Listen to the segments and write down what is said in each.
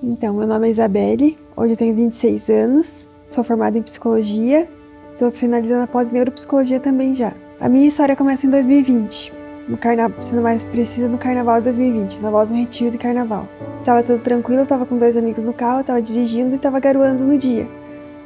Então, meu nome é Isabelle, hoje eu tenho 26 anos, sou formada em psicologia, estou finalizando a pós-neuropsicologia também já. A minha história começa em 2020, sendo mais precisa, no carnaval de 2020, na volta do retiro de carnaval. Estava tudo tranquilo, estava com 2 amigos no carro, estava dirigindo e estava garoando no dia.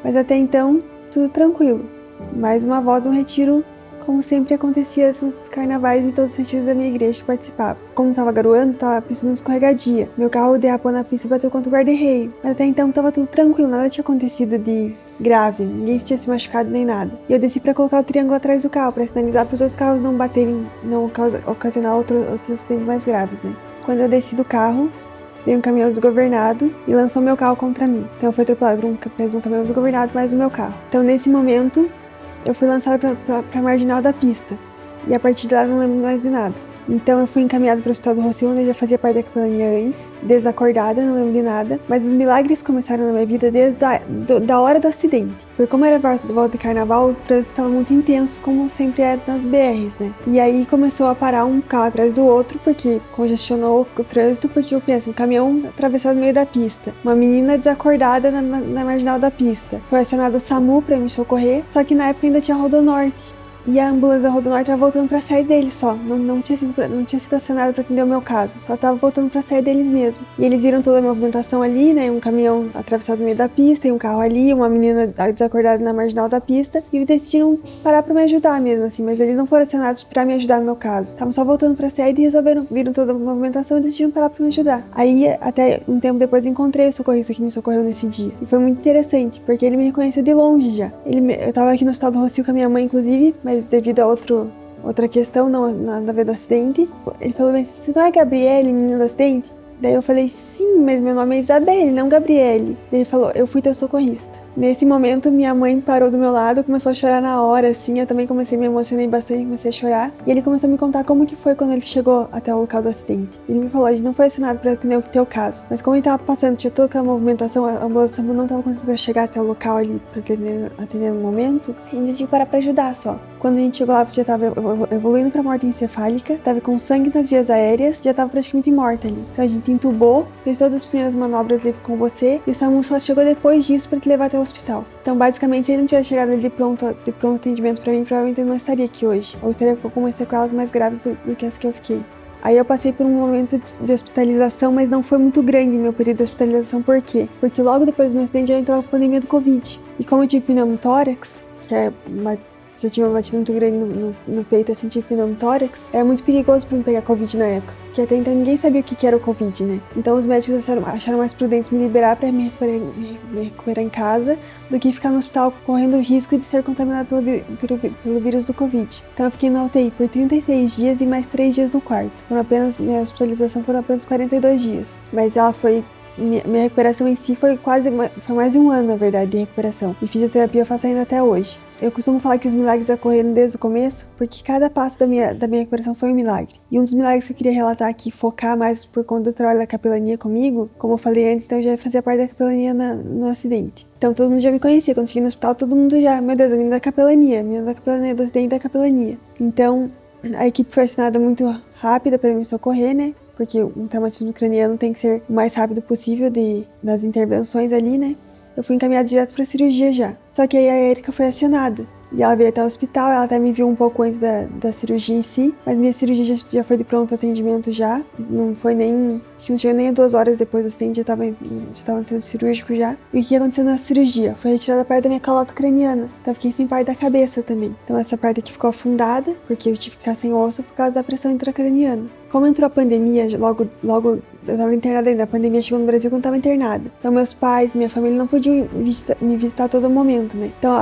Mas até então, tudo tranquilo. Mais uma volta no retiro, como sempre acontecia nos carnavais e todos os retiros da minha igreja que participava. Como estava garoando, estava pisando de escorregadia. Meu carro derrapou na pista e bateu contra o guarda-reio. Mas até então estava tudo tranquilo, nada tinha acontecido de grave, ninguém tinha se machucado nem nada. E eu desci para colocar o triângulo atrás do carro, para sinalizar para os outros carros não baterem, não ocasionar outros acidentes mais graves, né? Quando eu desci do carro, veio um caminhão desgovernado e lançou meu carro contra mim. Então eu fui atropelado por um caminhão desgovernado mais o meu carro. Então nesse momento, eu fui lançada pra marginal da pista. E a partir de lá não lembro mais de nada. Então eu fui encaminhada para o Hospital do Rossio, onde eu já fazia parte da capelania antes, desacordada, não lembro de nada. Mas os milagres começaram na minha vida desde da hora do acidente. Porque como era volta de carnaval, o trânsito estava muito intenso, como sempre é nas BRs, né? E aí começou a parar um carro atrás do outro, porque congestionou o trânsito, porque eu penso, um caminhão atravessado no meio da pista. Uma menina desacordada na marginal da pista. Foi acionado o SAMU para me socorrer, só que na época ainda tinha Rodonorte. E a ambulância da Rodonorte tava voltando pra sair deles só. Não tinha sido acionada pra atender o meu caso. Só tava voltando pra sair deles mesmo. E eles viram toda a movimentação ali, né? Um caminhão atravessado no meio da pista, e um carro ali, uma menina desacordada na marginal da pista. E decidiram parar pra me ajudar mesmo, assim. Mas eles não foram acionados pra me ajudar no meu caso. Estavam só voltando pra sair e viram toda a movimentação e decidiram parar pra me ajudar. Aí, até um tempo depois, eu encontrei o socorrista que me socorreu nesse dia. E foi muito interessante, porque ele me reconheceu de longe já. Eu tava aqui no Hospital do Rossio com a minha mãe, inclusive, mas devido a outra questão, não nada a ver do acidente, ele falou assim, você não é Gabriele, menina do acidente? Daí eu falei, sim, mas meu nome é Isabelle, não Gabriele. Daí ele falou, eu fui teu socorrista. Nesse momento, minha mãe parou do meu lado, começou a chorar na hora, assim, eu também me emocionei bastante, comecei a chorar. E ele começou a me contar como que foi quando ele chegou até o local do acidente. Ele me falou, a gente não foi acionado para atender o teu caso, mas como ele tava passando, tinha toda aquela movimentação, a ambulância não tava conseguindo chegar até o local ali para atender no momento, a gente tinha que parar pra ajudar só. Quando a gente chegou lá, você já tava evoluindo pra morte encefálica, tava com sangue nas vias aéreas, já tava praticamente morta ali. Então a gente entubou, fez todas as primeiras manobras ali com você, e o SAMU só chegou depois disso pra te levar até o hospital. Então, basicamente, se ele não tivesse chegado ali de pronto atendimento pra mim, provavelmente eu não estaria aqui hoje. Ou estaria com umas sequelas mais graves do que as que eu fiquei. Aí eu passei por um momento de hospitalização, mas não foi muito grande meu período de hospitalização. Por quê? Porque logo depois do meu acidente já entrou a pandemia do Covid. E como eu tive pneumotórax, que eu tinha uma batida muito grande no peito, assim, tive pneumotórax, era muito perigoso pra me pegar Covid na época. Porque até então ninguém sabia o que era o Covid, né? Então os médicos acharam mais prudentes me liberar pra me recuperar em casa do que ficar no hospital correndo o risco de ser contaminado pelo vírus do Covid. Então eu fiquei na UTI por 36 dias e mais 3 dias no quarto. Minha hospitalização foram apenas 42 dias. Mas ela foi... Minha recuperação em si foi mais de um ano, na verdade, de recuperação. E fisioterapia eu faço ainda até hoje. Eu costumo falar que os milagres ocorreram desde o começo, porque cada passo da minha recuperação foi um milagre. E um dos milagres que eu queria relatar aqui, focar mais por conta do trabalho da capelania comigo, como eu falei antes, então eu já fazia parte da capelania no acidente. Então todo mundo já me conhecia, quando cheguei no hospital todo mundo já, meu Deus, a menina da capelania, do acidente da capelania. Então a equipe foi acionada muito rápida para me socorrer, né? Porque um traumatismo craniano tem que ser o mais rápido possível das intervenções ali, né? Eu fui encaminhada direto pra cirurgia já. Só que aí a Erika foi acionada. E ela veio até o hospital, ela até me viu um pouco antes da cirurgia em si, mas minha cirurgia já foi de pronto atendimento já. Não foi nem... Acho que não chegou nem 2 horas depois do acidente, já tava no centro cirúrgico já. E o que aconteceu na cirurgia? Foi retirada a parte da minha calota craniana. Então eu fiquei sem parte da cabeça também. Então essa parte aqui ficou afundada, porque eu tive que ficar sem osso por causa da pressão intracraniana. Como entrou a pandemia, logo eu tava internada ainda, a pandemia chegou no Brasil quando eu tava internada. Então meus pais, minha família não podiam me visitar a todo momento, né? Então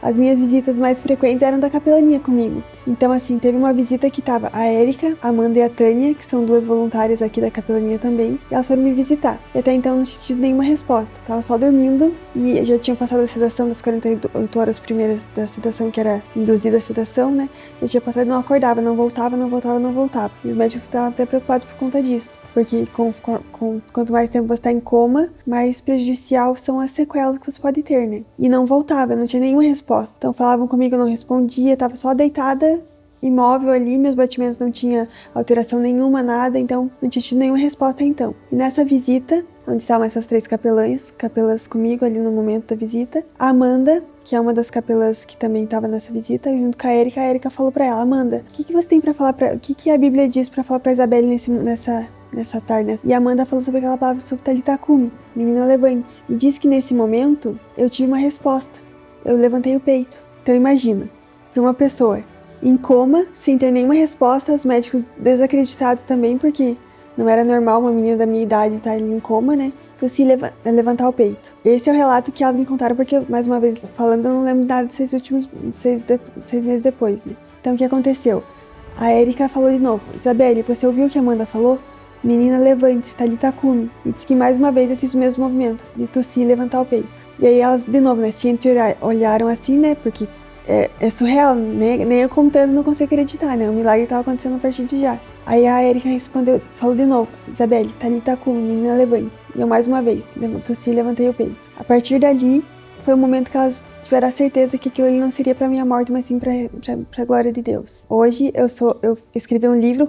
as minhas visitas mais frequentes eram da capelania comigo. Então, assim, teve uma visita que tava a Érica, a Amanda e a Tânia, que são 2 voluntárias aqui da capelania também, e elas foram me visitar. E até então não tinha tido nenhuma resposta. Tava só dormindo e já tinham passado a sedação das 48 horas primeiras da sedação, que era induzida a sedação, né? Eu tinha passado e não acordava, não voltava. E os médicos estavam até preocupados por conta disso, porque quanto mais tempo você tá em coma, mais prejudicial são as sequelas que você pode ter, né? E não voltava, não tinha nenhuma resposta. Então falavam comigo, eu não respondia, tava só deitada, imóvel ali, meus batimentos não tinha alteração nenhuma, nada, então não tinha tido nenhuma resposta então. E nessa visita, onde estavam essas 3 capelãs comigo ali no momento da visita. A Amanda, que é uma das capelãs que também estava nessa visita, junto com a Erika falou pra ela: Amanda, o que você tem pra falar o que a Bíblia diz pra falar pra Isabelle nessa tarde? E a Amanda falou sobre aquela palavra sobre Talitha Cumi, menina levante-se. E diz que nesse momento eu tive uma resposta. Eu levantei o peito. Então imagina, pra uma pessoa em coma, sem ter nenhuma resposta, os médicos desacreditados também, porque não era normal uma menina da minha idade estar ali em coma, né? Tossir e levantar o peito. Esse é o relato que elas me contaram, porque, mais uma vez falando, eu não lembro nada desses últimos 6 meses depois, né? Então, o que aconteceu? A Erika falou de novo: Isabelle, você ouviu o que a Amanda falou? Menina, levante-se, Talitha Cumi. E disse que mais uma vez eu fiz o mesmo movimento, de tossir e levantar o peito. E aí elas, de novo, né, se olharam assim, né, porque é surreal, nem eu contando não consigo acreditar, né, o milagre estava acontecendo a partir de já. Aí a Erika respondeu, falou de novo: Isabelle, Talitha Cumi, menina, levante-se. E eu mais uma vez, tossi e levantei o peito. A partir dali, foi o momento que elas tiveram a certeza que aquilo ali não seria pra minha morte, mas sim pra glória de Deus. Hoje eu escrevi um livro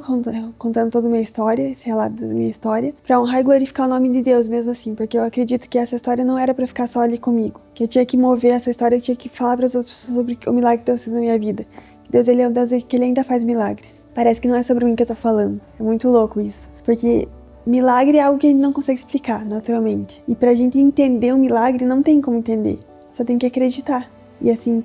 contando toda a minha história, esse relato da minha história, pra honrar e glorificar o nome de Deus mesmo assim, porque eu acredito que essa história não era pra ficar só ali comigo, que eu tinha que mover essa história, eu tinha que falar para as outras pessoas sobre o milagre que Deus fez na minha vida. Deus, ele é um Deus que ele ainda faz milagres. Parece que não é sobre mim que eu tô falando. É muito louco isso, porque milagre é algo que a gente não consegue explicar, naturalmente. E pra gente entender um milagre, não tem como entender. Só tem que acreditar. E assim,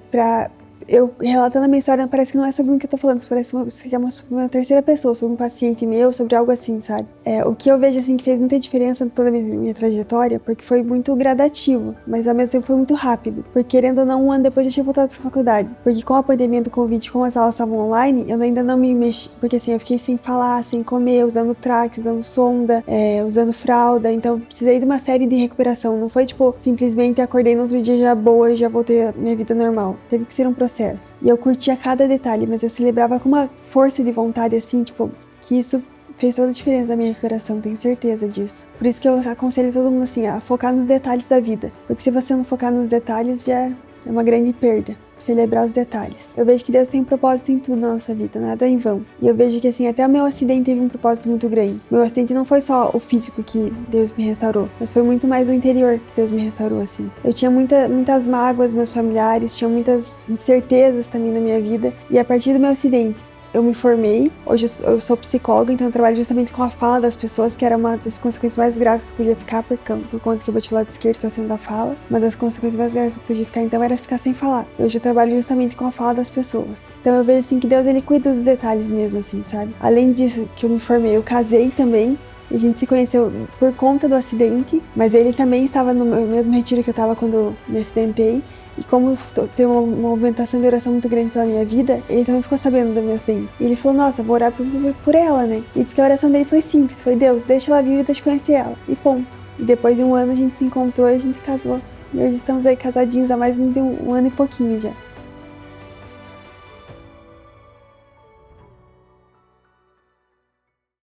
eu relatando a minha história, parece que não é sobre o que eu tô falando, parece que é sobre uma terceira pessoa, sobre um paciente meu, sobre algo assim, sabe? O que eu vejo, assim, que fez muita diferença em toda a minha trajetória, porque foi muito gradativo, mas ao mesmo tempo foi muito rápido. Porque, querendo ou não, um ano depois eu tinha voltado pra faculdade. Porque com a pandemia do Covid, como as aulas estavam online, eu ainda não me mexi, porque assim, eu fiquei sem falar, sem comer, usando traque, usando sonda, usando fralda, então eu precisei de uma série de recuperação. Não foi, tipo, simplesmente acordei no outro dia já boa e já voltei à minha vida normal. Teve que ser um processo. E eu curtia cada detalhe, mas eu celebrava com uma força de vontade, assim, tipo, que isso fez toda a diferença na minha recuperação, tenho certeza disso. Por isso que eu aconselho todo mundo, assim, a focar nos detalhes da vida. Porque se você não focar nos detalhes, já é uma grande perda. Celebrar os detalhes. Eu vejo que Deus tem um propósito em tudo na nossa vida, nada em vão. E eu vejo que, assim, até o meu acidente teve um propósito muito grande. Meu acidente não foi só o físico que Deus me restaurou, mas foi muito mais o interior que Deus me restaurou, assim. Eu tinha muitas mágoas, meus familiares, tinha muitas incertezas também na minha vida. E a partir do meu acidente, eu me formei, hoje eu sou psicóloga, então eu trabalho justamente com a fala das pessoas, que era uma das consequências mais graves que eu podia ficar por conta que eu bati o lado esquerdo, que é o centro da fala. Uma das consequências mais graves que eu podia ficar, então, era ficar sem falar. Hoje eu trabalho justamente com a fala das pessoas. Então eu vejo, assim, que Deus, ele cuida dos detalhes mesmo, assim, sabe? Além disso, que eu me formei, eu casei também. A gente se conheceu por conta do acidente, mas ele também estava no mesmo retiro que eu estava quando me acidentei. E como tem uma movimentação de oração muito grande pela minha vida, ele também ficou sabendo do meu acidente. E ele falou: nossa, vou orar por ela, né? E disse que a oração dele foi simples, foi: Deus, deixa ela viva e deixa eu conhecer ela. E ponto. E depois de um ano a gente se encontrou e a gente casou. E hoje estamos aí casadinhos há mais de um ano e pouquinho já.